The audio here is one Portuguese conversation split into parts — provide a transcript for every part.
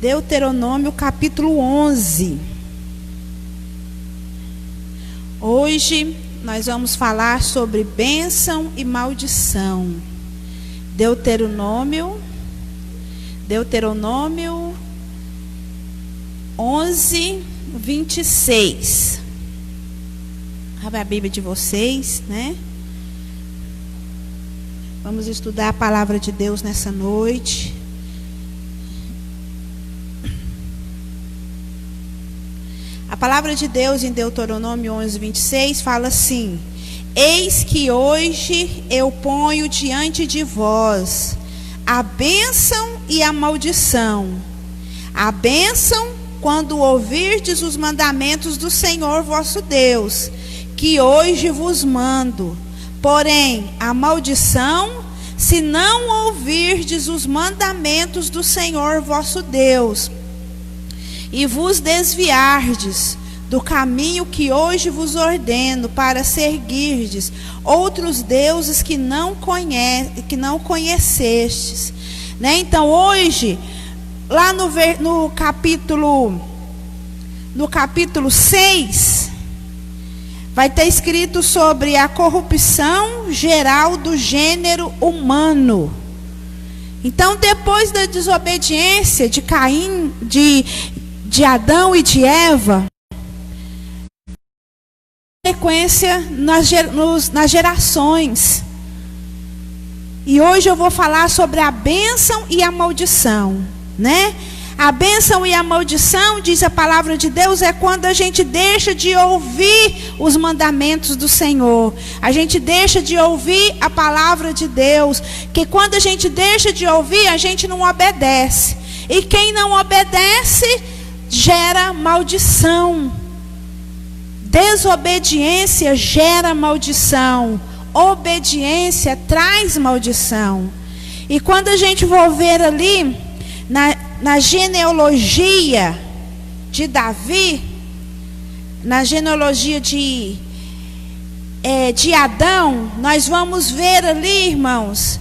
Deuteronômio capítulo 11. Hoje nós vamos falar sobre bênção e maldição. Deuteronômio 11, 26. Abre a Bíblia de vocês, né? Vamos estudar a palavra de Deus nessa noite. A palavra de Deus em Deuteronômio 11, 26 fala assim: eis que hoje eu ponho diante de vós a bênção e a maldição. A bênção, quando ouvirdes os mandamentos do Senhor vosso Deus, que hoje vos mando. Porém, a maldição, se não ouvirdes os mandamentos do Senhor vosso Deus, e vos desviardes do caminho que hoje vos ordeno, para seguirdes outros deuses que não conhecestes. Né? Então hoje, lá no capítulo 6, vai ter escrito sobre a corrupção geral do gênero humano. Então, depois da desobediência de Caim, de Adão e de Eva, sequência nas gerações. E hoje eu vou falar sobre a bênção e a maldição, né? A bênção e a maldição, diz a palavra de Deus, é quando a gente deixa de ouvir os mandamentos do Senhor. A gente deixa de ouvir a palavra de Deus. Que quando a gente deixa de ouvir, a gente não obedece. E quem não obedece gera maldição. Desobediência gera maldição. Obediência traz maldição. E quando a gente for ver ali na genealogia de Davi, na genealogia de Adão, nós vamos ver ali, irmãos,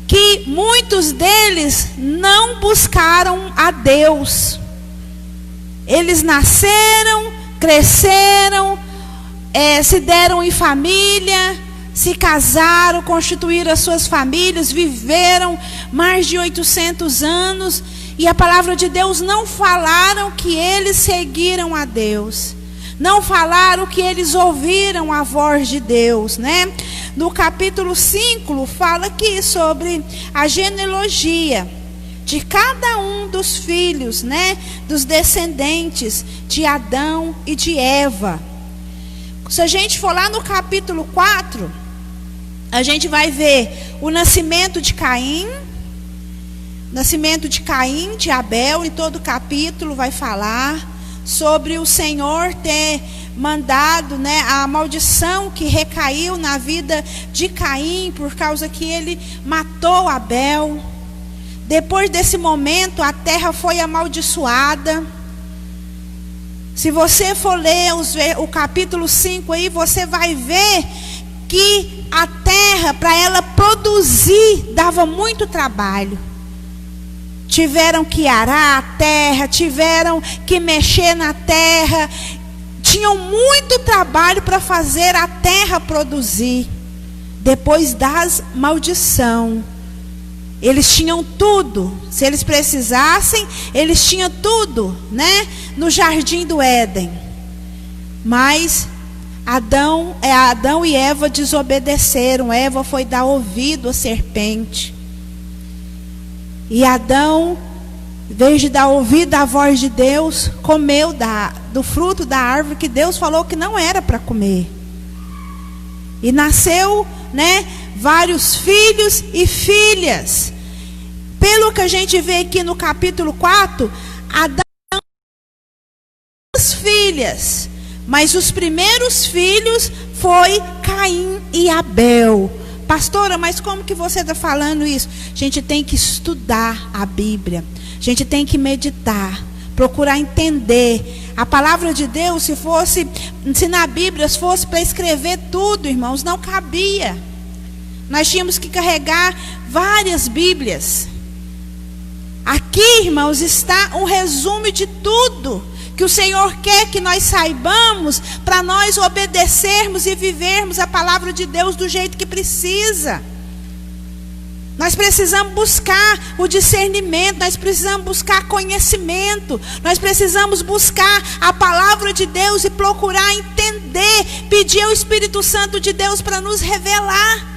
que muitos deles não buscaram a Deus. Eles nasceram, cresceram, se deram em família, se casaram, constituíram as suas famílias, viveram mais de 800 anos, e a palavra de Deus não falaram que eles seguiram a Deus, não falaram que eles ouviram a voz de Deus, né? No capítulo 5 fala aqui sobre a genealogia de cada um dos filhos, né? Dos descendentes de Adão e de Eva. Se a gente for lá no capítulo 4, a gente vai ver o nascimento de Caim, de Abel, e todo o capítulo vai falar sobre o Senhor ter mandado, né, a maldição que recaiu na vida de Caim, por causa que ele matou Abel. Depois desse momento, a terra foi amaldiçoada. Se você for ler o capítulo 5 aí, você vai ver que a terra, para ela produzir, dava muito trabalho. Tiveram que arar a terra, tiveram que mexer na terra, tinham muito trabalho para fazer a terra produzir. Depois das maldição, eles tinham tudo. Se eles precisassem, eles tinham tudo, né? No jardim do Éden. Mas Adão e Eva desobedeceram. Eva foi dar ouvido à serpente. E Adão, em vez de dar ouvido à voz de Deus, comeu do fruto da árvore que Deus falou que não era para comer. E nasceu, né, vários filhos e filhas. Pelo que a gente vê aqui no capítulo 4, Adão teve duas filhas, mas os primeiros filhos foi Caim e Abel. Pastora, mas como que você está falando isso? A gente tem que estudar a Bíblia. A gente tem que meditar, procurar entender. A palavra de Deus, se na Bíblia fosse para escrever tudo, irmãos, não cabia. Nós tínhamos que carregar várias Bíblias. Aqui, irmãos, está um resumo de tudo que o Senhor quer que nós saibamos para nós obedecermos e vivermos a palavra de Deus do jeito que precisa. Nós precisamos buscar o discernimento, nós precisamos buscar conhecimento, nós precisamos buscar a palavra de Deus e procurar entender, pedir ao Espírito Santo de Deus para nos revelar.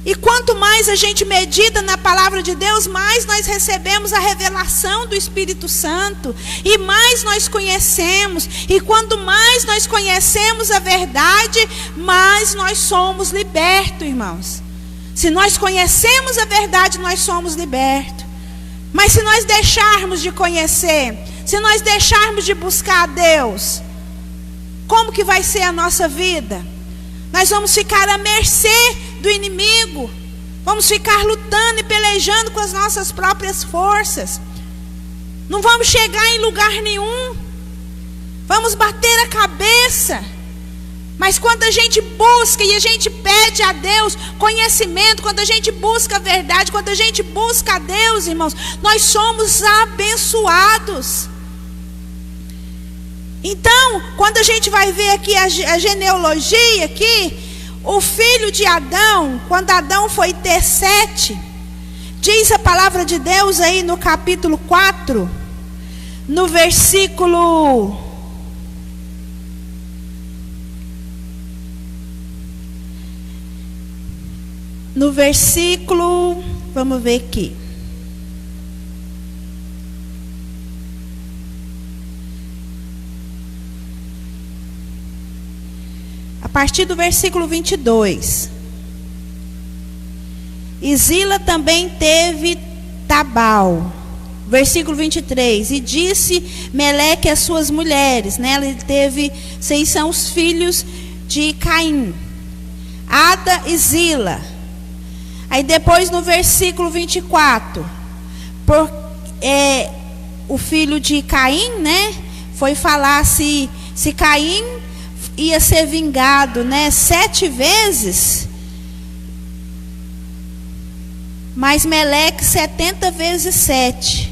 E quanto mais a gente medita na palavra de Deus, mais nós recebemos a revelação do Espírito Santo, e mais nós conhecemos. E quanto mais nós conhecemos a verdade, mais nós somos libertos, irmãos. Se nós conhecemos a verdade, nós somos libertos. Mas se nós deixarmos de conhecer, se nós deixarmos de buscar a Deus, como que vai ser a nossa vida? Nós vamos ficar à mercê do inimigo, vamos ficar lutando e pelejando com as nossas próprias forças, não vamos chegar em lugar nenhum, vamos bater a cabeça. Mas quando a gente busca e a gente pede a Deus conhecimento, quando a gente busca a verdade, quando a gente busca a Deus, irmãos, nós somos abençoados. Então, quando a gente vai ver aqui a genealogia aqui, o filho de Adão, quando Adão foi ter Sete, diz a palavra de Deus aí no capítulo 4, no versículo... vamos ver aqui. A partir do versículo 22. E Zila também teve Tabal. Versículo 23. E disse Meleque às suas mulheres, né? Ele teve, seis são os filhos de Caim, Ada e Zila. Aí depois no versículo 24, o filho de Caim, né? Foi falar se Caim ia ser vingado, né, 7 vezes, mas Meleque 70 vezes 7.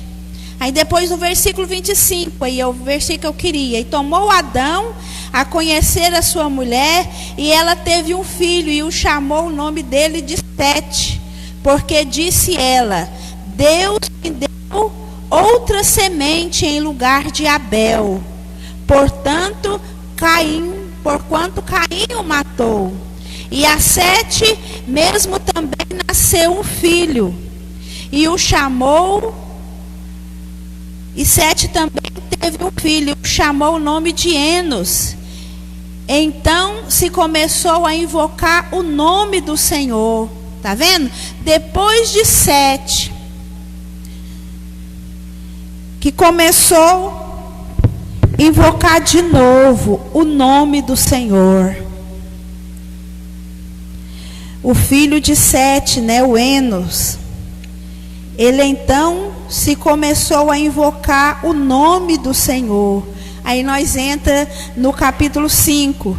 Aí depois no versículo 25, aí é o versículo que eu queria. E tomou Adão a conhecer a sua mulher, e ela teve um filho, e o chamou o nome dele de Sete, porque disse ela: Deus me deu outra semente em lugar de Abel, porquanto Caim o matou. E a Sete mesmo também nasceu um filho, e o chamou. E Sete também teve um filho, chamou o nome de Enos. Então se começou a invocar o nome do Senhor. Tá vendo? Depois de Sete, que começou a invocar de novo o nome do Senhor. O filho de Sete, né, o Enos, ele então se começou a invocar o nome do Senhor. Aí nós entra no capítulo 5.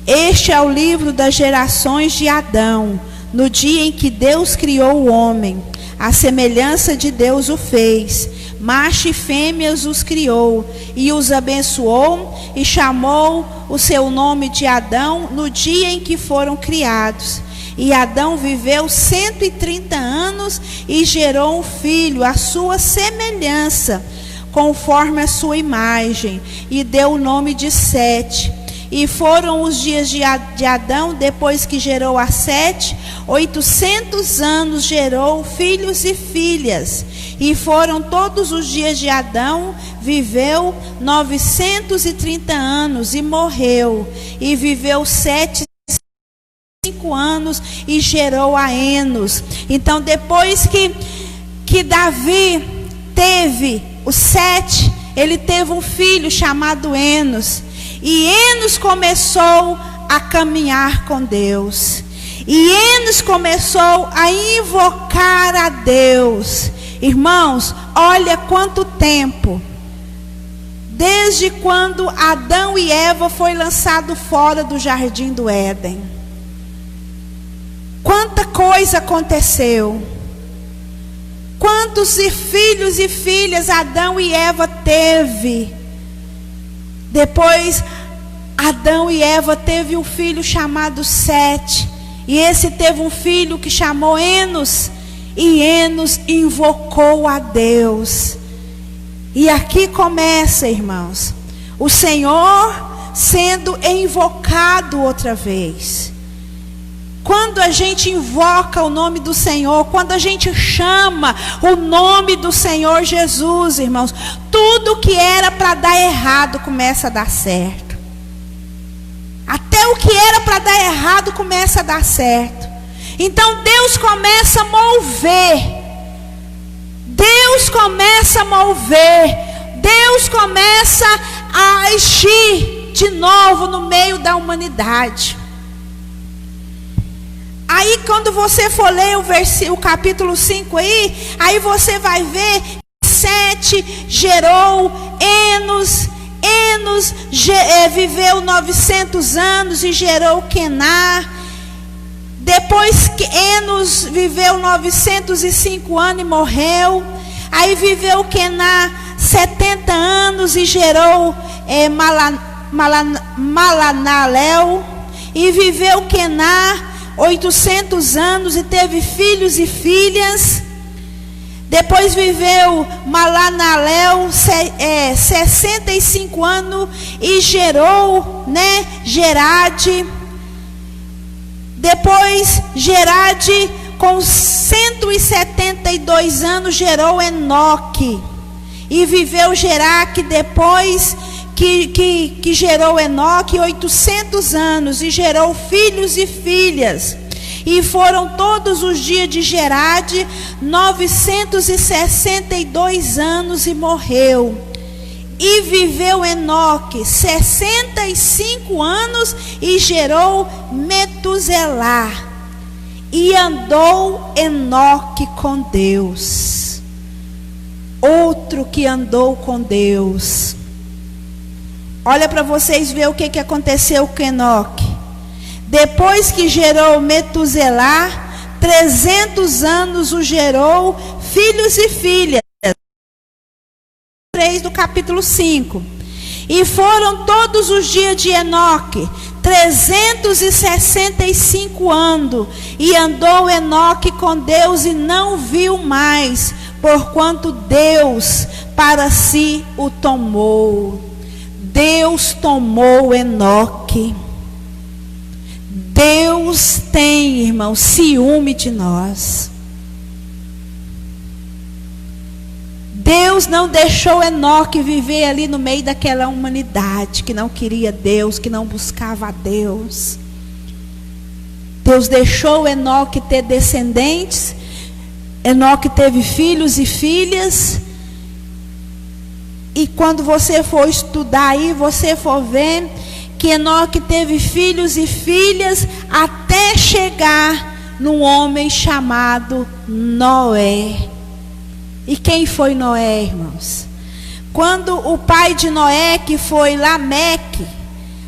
Este é o livro das gerações de Adão, no dia em que Deus criou o homem. A semelhança de Deus o fez, macho e fêmeas os criou, e os abençoou, e chamou o seu nome de Adão no dia em que foram criados. E Adão viveu 130 anos e gerou um filho à sua semelhança, conforme a sua imagem, e deu o nome de Sete. E foram os dias de Adão, depois que gerou a Sete, 800 anos, gerou filhos e filhas. E foram todos os dias de Adão, viveu 930 anos e morreu. E viveu 75 anos e gerou a Enos. Então depois que Davi teve o Sete, ele teve um filho chamado Enos. E Enos começou a caminhar com Deus. E Enos começou a invocar a Deus. Irmãos, olha quanto tempo. Desde quando Adão e Eva foi lançado fora do jardim do Éden. Quanta coisa aconteceu. Quantos filhos e filhas Adão e Eva teve? Depois Adão e Eva teve um filho chamado Sete, e esse teve um filho que chamou Enos, e Enos invocou a Deus. E aqui começa, irmãos, o Senhor sendo invocado outra vez. Quando a gente invoca o nome do Senhor, quando a gente chama o nome do Senhor Jesus, irmãos, tudo que era para dar errado começa a dar certo. Até o que era para dar errado começa a dar certo. Então Deus começa a mover. Deus começa a mover. Deus começa a agir de novo no meio da humanidade. Aí quando você for ler o capítulo 5 aí você vai ver que Sete gerou Enos. Enos viveu 900 anos e gerou Quená. Depois que Enos viveu 905 anos e morreu. Aí viveu Quená 70 anos e gerou Malanalel. E viveu Quená 800 anos e teve filhos e filhas. Depois viveu Malanalel 65 anos e gerou, Gerade. Depois Gerade com 172 anos gerou Enoque. E viveu Jeraque depois que gerou Enoque 800 anos e gerou filhos e filhas. E foram todos os dias de Gerade 962 anos e morreu. E viveu Enoque 65 anos e gerou Metuselá. E andou Enoque com Deus. Outro que andou com Deus. Olha para vocês ver o que aconteceu com Enoque. Depois que gerou Metuselá, 300 anos o gerou filhos e filhas. 3 do capítulo 5. E foram todos os dias de Enoque 365 anos. E andou Enoque com Deus e não viu mais, porquanto Deus para si o tomou. Deus tomou Enoque. Deus tem, irmão, ciúme de nós. Deus não deixou Enoque viver ali no meio daquela humanidade que não queria Deus, que não buscava a Deus. Deus deixou Enoque ter descendentes. Enoque teve filhos e filhas. E quando você for estudar aí, você for ver que Enoque teve filhos e filhas até chegar num homem chamado Noé. E quem foi Noé, irmãos? Quando o pai de Noé, que foi Lameque,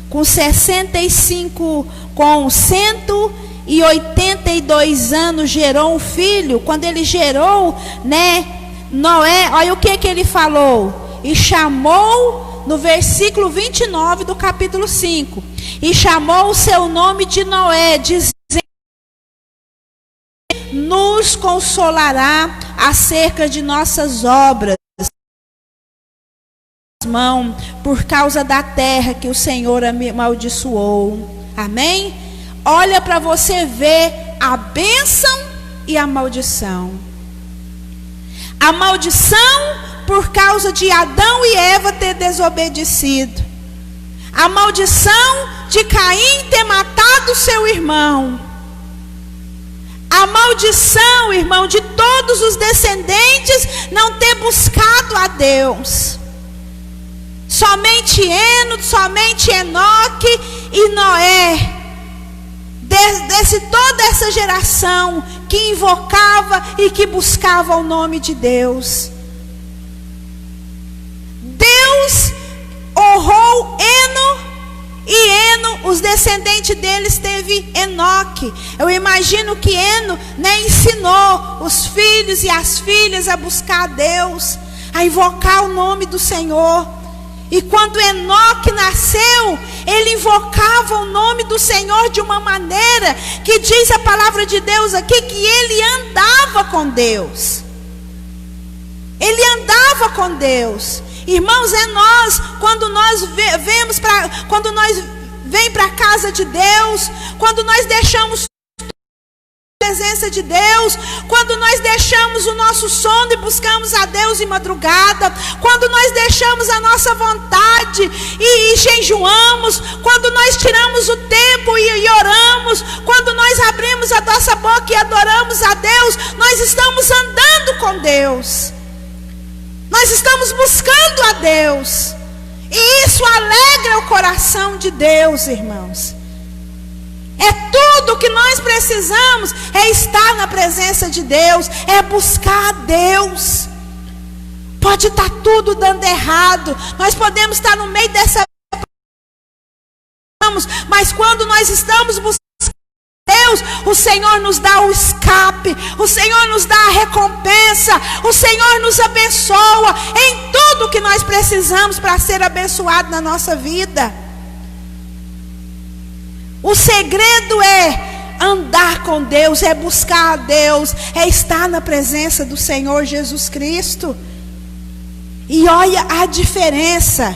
com 182 anos, gerou um filho. Quando ele gerou, Noé, olha o que ele falou. E chamou, no versículo 29 do capítulo 5, e chamou o seu nome de Noé, dizendo: nos consolará acerca de nossas obras, mão, por causa da terra que o Senhor amaldiçoou. Amém? Olha para você ver a bênção e a maldição. A maldição por causa de Adão e Eva ter desobedecido. A maldição de Caim ter matado seu irmão. A maldição, irmão, de todos os descendentes não ter buscado a Deus. Somente Enos, somente Enoque e Noé. Toda essa geração que invocava e que buscava o nome de Deus. Deus honrou Eno, e Eno os descendentes deles teve Enoque. Eu imagino que Eno, né, ensinou os filhos e as filhas a buscar a Deus, a invocar o nome do Senhor. E quando Enoque nasceu, ele invocava o nome do Senhor de uma maneira que diz a palavra de Deus aqui que ele andava com Deus. Ele andava com Deus. Irmãos, é nós, quando nós vem para a casa de Deus, quando nós deixamos a presença de Deus, quando nós deixamos o nosso sono e buscamos a Deus em madrugada, quando nós deixamos a nossa vontade e jejuamos, quando nós tiramos o tempo e oramos, quando nós abrimos a nossa boca e adoramos a Deus, nós estamos andando com Deus, nós estamos buscando a Deus, e isso alegra o coração de Deus, irmãos. É tudo que nós precisamos, é estar na presença de Deus, é buscar a Deus. Pode estar tudo dando errado, nós podemos estar no meio dessa, mas quando nós estamos buscando Deus, o Senhor nos dá o escape, o Senhor nos dá a recompensa, o Senhor nos abençoa em tudo que nós precisamos para ser abençoado na nossa vida. O segredo é andar com Deus, é buscar a Deus, é estar na presença do Senhor Jesus Cristo. E olha a diferença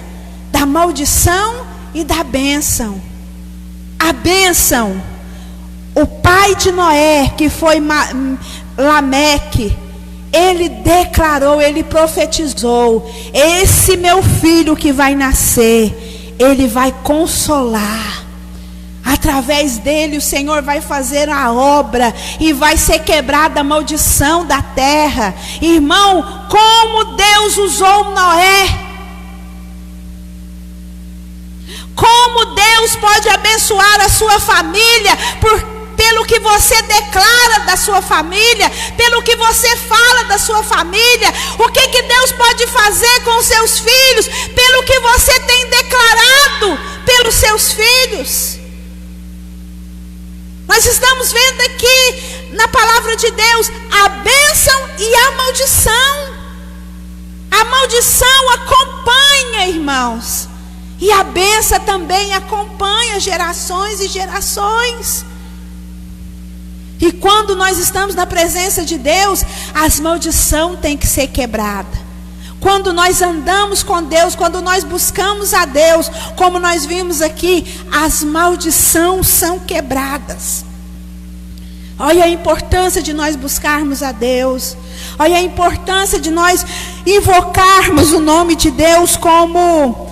da maldição e da bênção. A bênção, o pai de Noé, que foi Lameque, ele declarou, ele profetizou: esse meu filho que vai nascer, ele vai consolar. Através dele o Senhor vai fazer a obra e vai ser quebrada a maldição da terra. Irmão, como Deus usou Noé, como Deus pode abençoar a sua família pelo que você declara da sua família, pelo que você fala da sua família. O que Deus pode fazer com os seus filhos, pelo que você tem declarado pelos seus filhos. Nós estamos vendo aqui na palavra de Deus a bênção e a maldição. A maldição acompanha, irmãos, e a bênção também acompanha gerações e gerações. E quando nós estamos na presença de Deus, as maldições têm que ser quebradas. Quando nós andamos com Deus, quando nós buscamos a Deus, como nós vimos aqui, as maldições são quebradas. Olha a importância de nós buscarmos a Deus. Olha a importância de nós invocarmos o nome de Deus, como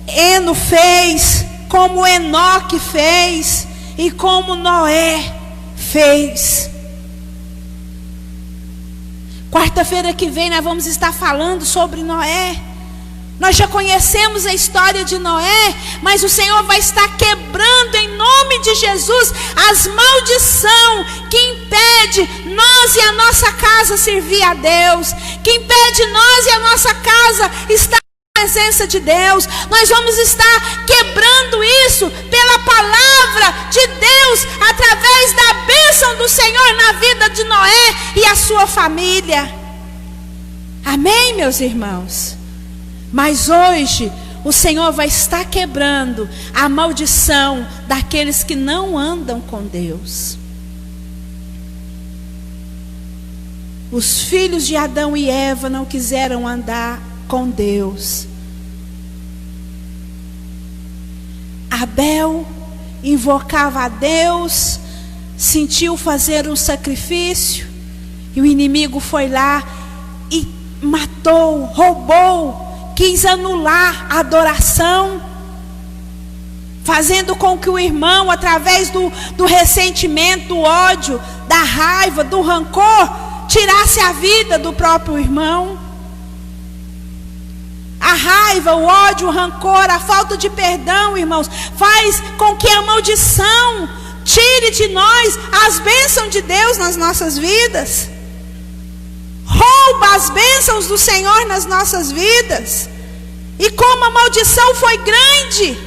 Eno fez, como Enoque fez e como Noé fez. Quarta-feira que vem nós vamos estar falando sobre Noé. Nós já conhecemos a história de Noé, mas o Senhor vai estar quebrando em nome de Jesus as maldições que impede nós e a nossa casa servir a Deus, que impede nós e a nossa casa estar na presença de Deus. Nós vamos estar quebrando isso pela palavra de Deus, através da bênção do Senhor na vida de Noé e a sua família. Amém, meus irmãos? Mas hoje o Senhor vai estar quebrando a maldição daqueles que não andam com Deus. Os filhos de Adão e Eva não quiseram andar com Deus. Abel invocava a Deus, sentiu fazer um sacrifício, e o inimigo foi lá e matou, roubou, quis anular a adoração, fazendo com que o irmão, através do ressentimento, do ódio, da raiva, do rancor, tirasse a vida do próprio irmão. A raiva, o ódio, o rancor, a falta de perdão, irmãos, faz com que a maldição tire de nós as bênçãos de Deus nas nossas vidas. Rouba as bênçãos do Senhor nas nossas vidas. E como a maldição foi grande,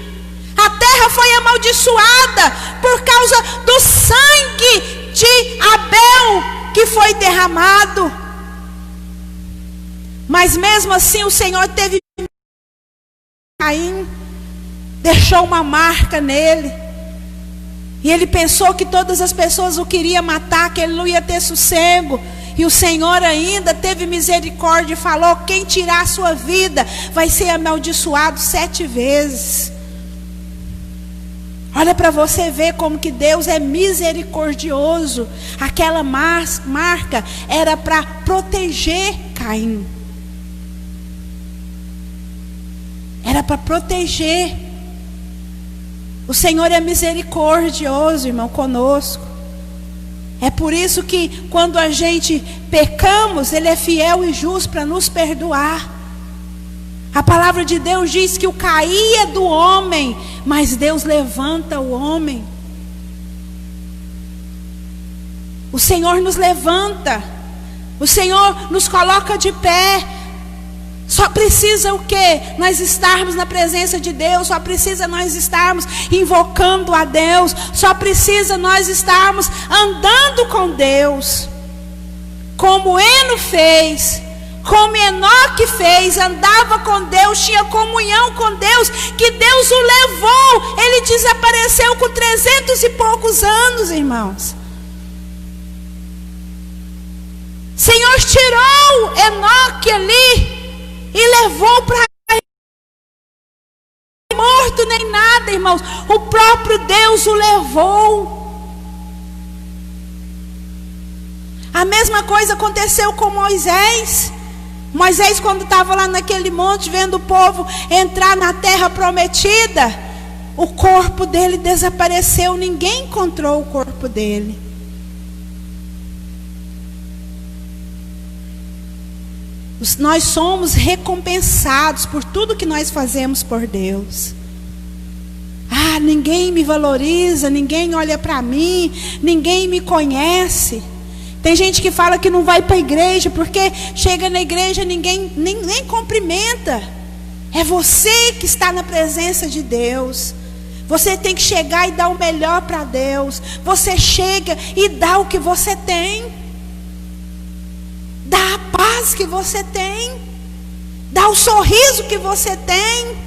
A terra foi amaldiçoada por causa do sangue de Abel que foi derramado. Mas mesmo assim o Senhor teve Caim, deixou uma marca nele. E ele pensou que todas as pessoas o queriam matar, que ele não ia ter sossego. E o Senhor ainda teve misericórdia e falou: quem tirar a sua vida vai ser amaldiçoado 7 vezes. Olha para você ver como que Deus é misericordioso. Aquela marca era para proteger Caim. Era para proteger. O Senhor é misericordioso, irmão, conosco. É por isso que quando a gente pecamos, Ele é fiel e justo para nos perdoar. A palavra de Deus diz que o cair é do homem, mas Deus levanta o homem. O Senhor nos levanta. O Senhor nos coloca de pé. Só precisa o quê? Nós estarmos na presença de Deus. Só precisa nós estarmos invocando a Deus. Só precisa nós estarmos andando com Deus. Como Eno fez, como Enoque fez, andava com Deus, tinha comunhão com Deus, que Deus o levou. Ele desapareceu com 300 e poucos anos, irmãos. O Senhor tirou Enoque ali e levou para morto nem nada, irmãos. O próprio Deus o levou. A mesma coisa aconteceu com Moisés. Moisés, quando estava lá naquele monte, vendo o povo entrar na terra prometida, o corpo dele desapareceu. Ninguém encontrou o corpo dele. Nós somos recompensados por tudo que nós fazemos por Deus. Ah, ninguém me valoriza, ninguém olha para mim, ninguém me conhece. Tem gente que fala que não vai para a igreja porque chega na igreja ninguém nem cumprimenta. É você que está na presença de Deus. Você tem que chegar e dar o melhor para Deus. Você chega e dá o que você tem. Dá a paz que você tem. Dá o sorriso que você tem.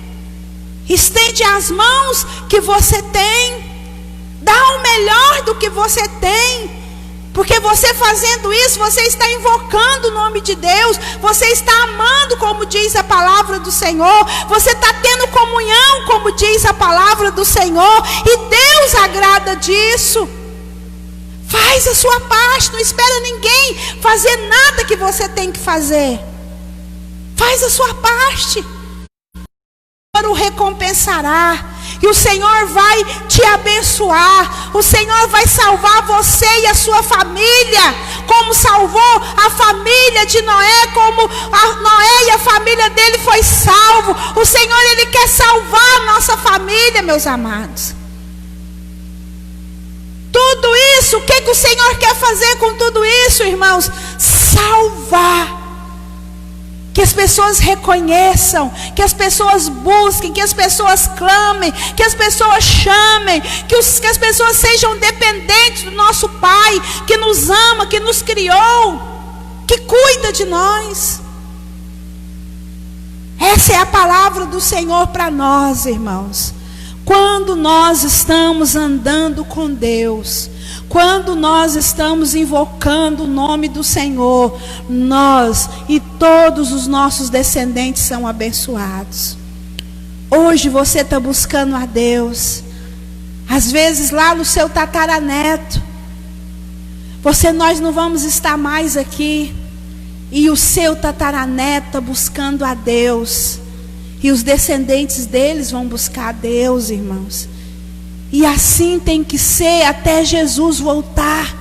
Estende as mãos que você tem. Dá o melhor do que você tem. Porque você fazendo isso, você está invocando o nome de Deus. Você está amando, como diz a palavra do Senhor. Você está tendo comunhão, como diz a palavra do Senhor. E Deus agrada disso. Faz a sua parte. Não espera ninguém fazer nada que você tem que fazer. Faz a sua parte. O Senhor o recompensará. E o Senhor vai te abençoar. O Senhor vai salvar você e a sua família, como salvou a família de Noé, como Noé e a família dele foi salvo. O Senhor, Ele quer salvar a nossa família, meus amados. Tudo isso, o que o Senhor quer fazer com tudo isso, irmãos? Salvar. Que as pessoas reconheçam, que as pessoas busquem, que as pessoas clamem, que as pessoas chamem, que as pessoas sejam dependentes do nosso Pai, que nos ama, que nos criou, que cuida de nós. Essa é a palavra do Senhor para nós, irmãos. Quando nós estamos andando com Deus, quando nós estamos invocando o nome do Senhor, nós e todos os nossos descendentes são abençoados. Hoje você está buscando a Deus. Às vezes lá no seu tataraneto, nós não vamos estar mais aqui. E o seu tataraneto está buscando a Deus. E os descendentes deles vão buscar a Deus, irmãos. E assim tem que ser até Jesus voltar.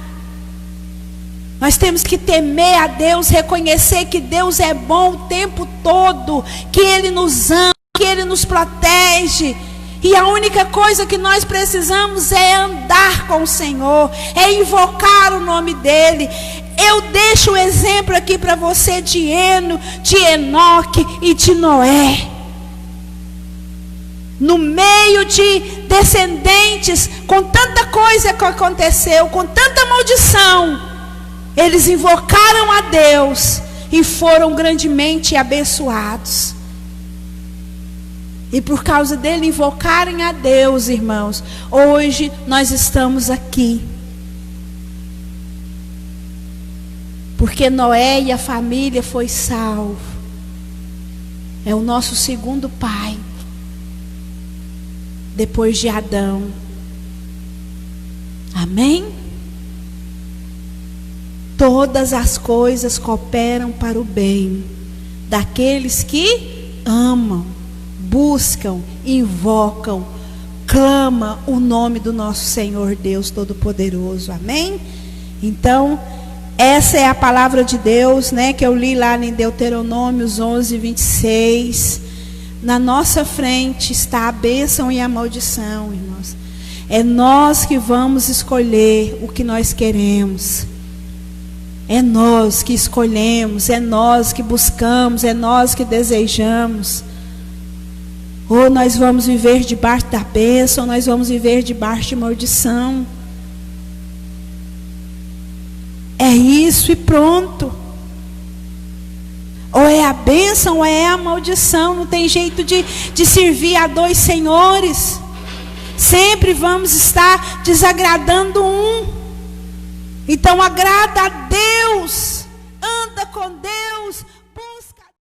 Nós temos que temer a Deus, reconhecer que Deus é bom o tempo todo, que Ele nos ama, que Ele nos protege. E a única coisa que nós precisamos é andar com o Senhor, é invocar o nome dEle. Eu deixo o exemplo aqui para você de Eno, de Enoque e de Noé. no meio de descendentes, com tanta coisa que aconteceu, com tanta maldição, eles invocaram a Deus e foram grandemente abençoados. E por causa dele invocarem a Deus, irmãos, hoje nós estamos aqui. Porque Noé e a família foi salvo. É o nosso segundo pai, depois de Adão. Amém? Todas as coisas cooperam para o bem daqueles que amam, buscam, invocam, clamam o nome do nosso Senhor Deus Todo-Poderoso. Amém? Então, essa é a palavra de Deus, né, que eu li lá em Deuteronômios 11, 26. Na nossa frente está a bênção e a maldição, irmãos. É nós que vamos escolher o que nós queremos. É nós que escolhemos, é nós que buscamos, é nós que desejamos. Ou nós vamos viver debaixo da bênção, ou nós vamos viver debaixo de maldição. É isso e pronto. Ou é a bênção ou é a maldição. Não tem jeito de servir a dois senhores. Sempre vamos estar desagradando um. Então agrada a Deus, anda com Deus,